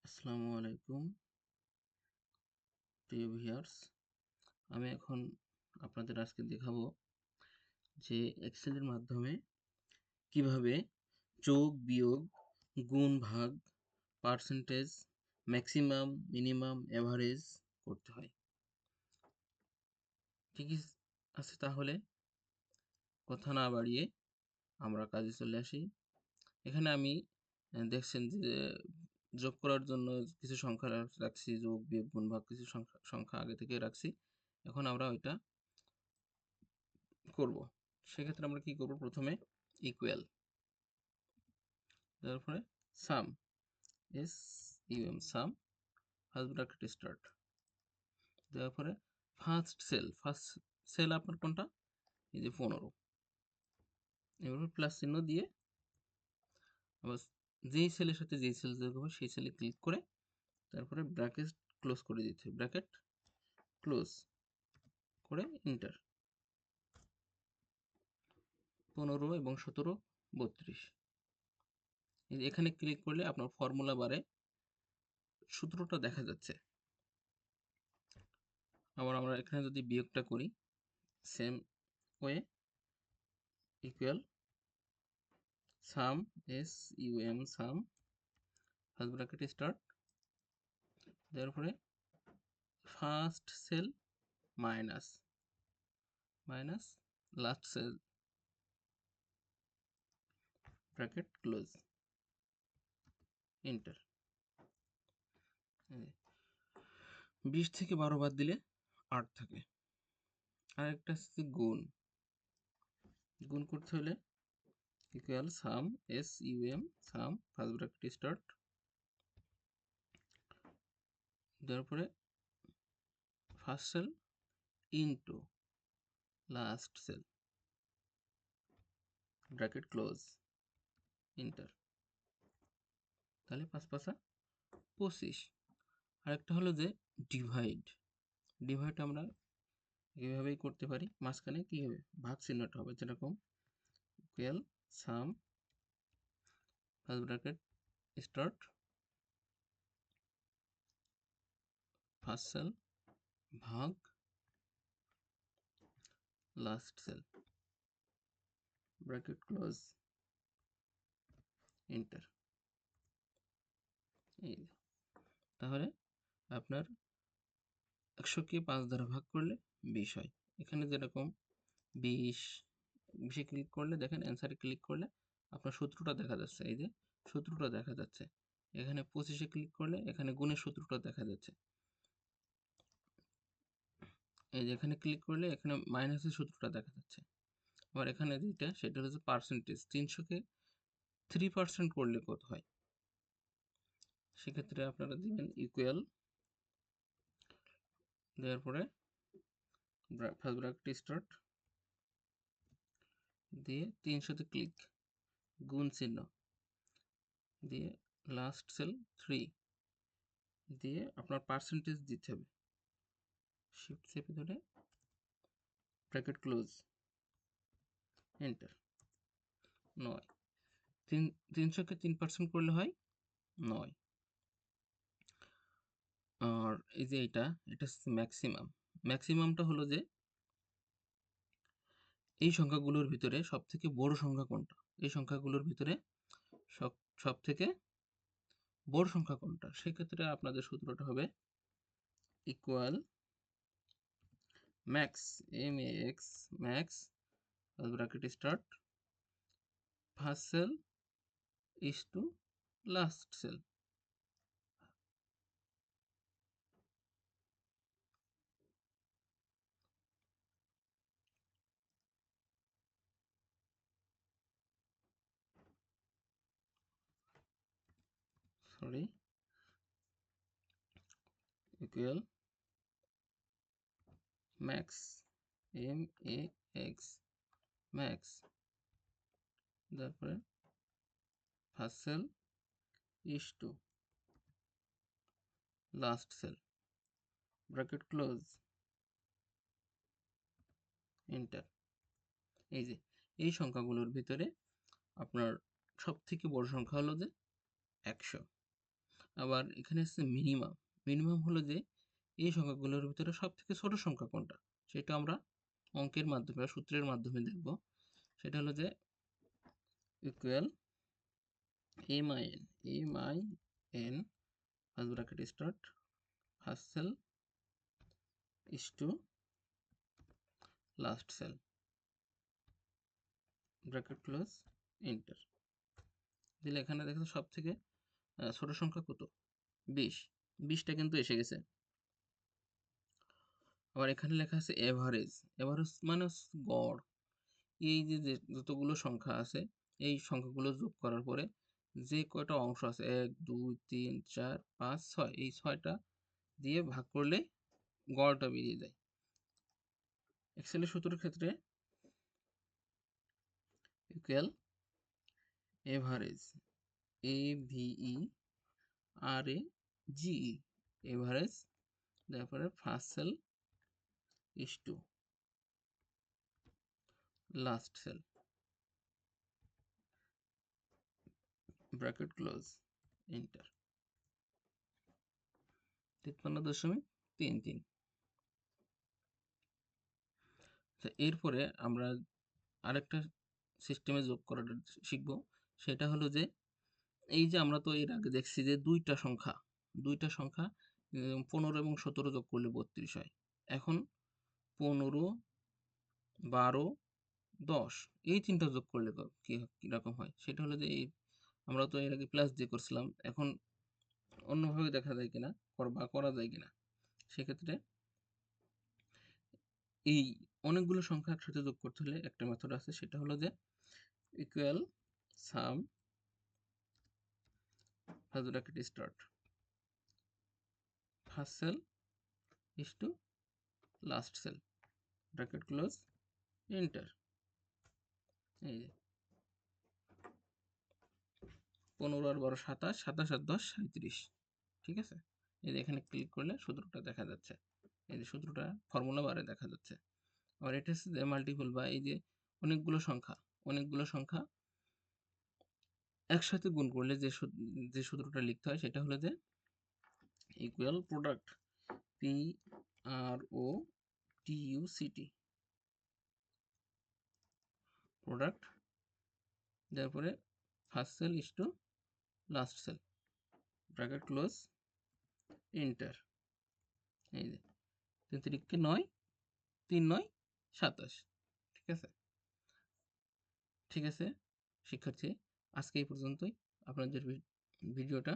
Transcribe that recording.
আসসালামু আলাইকুম প্রিয় ভিউয়ার্স। আমি এখন আপনাদের আজকে দেখাবো যে এক্সেলের মাধ্যমে কিভাবে যোগ, বিয়োগ, গুণ, ভাগ, পার্সেন্টেজ, ম্যাক্সিমাম, মিনিমাম, এভারেজ করতে হয়। ঠিক আছে, তাহলে কথা না বাড়িয়ে আমরা কাজে চলে আসি। এখানে আমি দেখছেন যে যোগ করার জন্য কিছু সংখ্যা রাখছি, যোগ, বিয়োগ, গুণ, ভাগ কিছু সংখ্যা আগে থেকে রাখছি। এখন আমরা ওইটা করব। সেক্ষেত্রে আমরা কি করব, প্রথমে ইকুয়াল, তারপরে সাম, S U M, sum, first bracket start, তারপরে ফার্স্ট সেল আপনার কোনটা, এই যে 15, এবার প্লাস চিহ্ন দিয়ে আবার যেই সেলের সাথে যেই সেল যোগ হবে সেই সেলে ক্লিক করে তারপরে ব্র্যাকেট ক্লোজ করে দিতে হবে, ব্র্যাকেট ক্লোজ করে এন্টার। 15 এবং 17, 32, এখানে ক্লিক করলে আপনার ফর্মুলা বারে সূত্রটা দেখা যাচ্ছে। আবার আমরা এখানে যদি বিয়োগটা করি, same way, equal sum, S U M, sum, first bracket start, তারপরে first cell minus last cell, bracket close, enter. 20 থেকে 12 বাদ দিলে 8 থাকে। আর একটা হচ্ছে গুণ, গুণ করতে হলে equal sum, S U M, sum, first bracket start, তারপরে first cell into last cell, bracket close, enter. তাহলে 5 5 25। আরেকটা হলো যে ডিভাইড, ডিভাইড আমরা এভাবেই করতে পারি। মাঝখানে কি হবে, ভাগ চিহ্নটা হবে, যেরকম equal sum, first bracket start, first cell ভাগ last cell, bracket close, enter. এই তাহলে আপনার 100কে 5 দ্বারা ভাগ করলে 20 হয়। এখানে যেরকম 20, 20-এ ক্লিক করলে দেখেন, অ্যান্সারে ক্লিক করলে আপনার সূত্রটা দেখা যাচ্ছে, এই যে সূত্রটা দেখা যাচ্ছে। এখানে 25-এ ক্লিক করলে এখানে গুণের সূত্রটা দেখা যাচ্ছে। এই যে এখানে ক্লিক করলে এখানে মাইনাসের সূত্রটা দেখা যাচ্ছে। আবার এখানে যেটা, সেটা হচ্ছে পার্সেন্টেজ। 300-কে 3% করলে কত হয়, সেক্ষেত্রে আপনারা দিবেন ইকুয়াল, দেওয়ার পরে ফার্স্ট ব্র্যাকেট স্টার্ট দিয়ে 300-তে ক্লিক, গুণ চিহ্ন দিয়ে লাস্ট সেল 3 দিয়ে আপনার পার্সেন্টেজ দিতে হবে, শিফট চেপে ধরে ব্র্যাকেট ক্লোজ, এন্টার। 9, 300-কে 3% করলে হয় 9। আর এই যে এটা হচ্ছে ম্যাক্সিমাম। ম্যাক্সিমামটা হলো যে এই সংখ্যাগুলোর ভিতরে সব থেকে বড় সংখ্যা কোনটা, এই সংখ্যাগুলোর ভিতরে সব থেকে বড় সংখ্যা কোনটা। সেক্ষেত্রে আপনাদের সূত্রটা হবে equal max, M A X, max, bracket start, first cell is to last cell, sorry, equal max, M A X, max, তারপরে first cell is to last cell, bracket close, enter. এই যে এই সংখ্যাগুলোর ভিতরে আপনার সব থেকে বড় সংখ্যা হলো যে 100। আবার এখানে আছে মিনিমাম। মিনিমাম হলো যে এই সংখ্যাগুলোর ভিতরে সবথেকে ছোট সংখ্যা কোনটা, সেটা আমরা অঙ্কের মাধ্যমে বা সূত্রের মাধ্যমে দেখব। সেটা হলো যে equal M I N first bracket start first cell is to last cell bracket close enter দিলে এখানে দেখো সব থেকে ছোট সংখ্যা কত, 20। 20টা কিন্তু এসে গেছে। আবার এখানে লেখা আছে এভারেজ। এভারেজ মানে হচ্ছে গড়। এই যে যতগুলো সংখ্যা আছে এই সংখ্যাগুলো যোগ করার পরে যে কয়টা অংশ আছে 1 2 3 4 5 6 এই 6টা দিয়ে ভাগ করলে গড়টা বেরিয়ে যায়। এক্সেলের সূত্রের ক্ষেত্রে ইকুয়াল এভারেজ AVERAGE এভারেজ তারপরে first cell is to last cell bracket close enter 53.33। এরপরে আমরা আরেকটা সিস্টেমে যোগ করাটা শিখব। সেটা হলো যে এই যে আমরা তো এর আগে দেখছি যে দুইটা সংখ্যা 15 এবং 17 যোগ করলে 32 হয়। এখন 15 12 10 এই তিনটা যোগ করলে কিরকম হয়, সেটা হলো যে এই আমরা তো এর আগে প্লাস দিয়ে করছিলাম, এখন অন্যভাবে দেখা যায় কিনা বা করা যায় কিনা। সেক্ষেত্রে এই অনেকগুলো সংখ্যা একসাথে যোগ করতে হলে একটা মেথড আছে, সেটা হলো যে equal sum first bracket start first cell is to last cell bracket close enter. এই যে 15 আর 12 27, 27 আর 10 37। ঠিক আছে, এই যে এখানে ক্লিক করলে সূত্রটা দেখা যাচ্ছে, এই যে সূত্রটা ফর্মুলা বারে দেখা যাচ্ছে। আবার এটা হচ্ছে যে মাল্টিপল বা এই যে অনেকগুলো সংখ্যা একসাথে গুণ করলে যে সূত্রটা লিখতে হয় সেটা হলো যে ইকুয়াল প্রোডাক্ট PRODUCT প্রোডাক্ট তারপরে first cell is to last cell bracket close enter. এই যে 3 9 3 9 27। ঠিক আছে, ঠিক আছে শিক্ষার্থী, আজকে এই পর্যন্তই। আপনাদের ভিডিওটা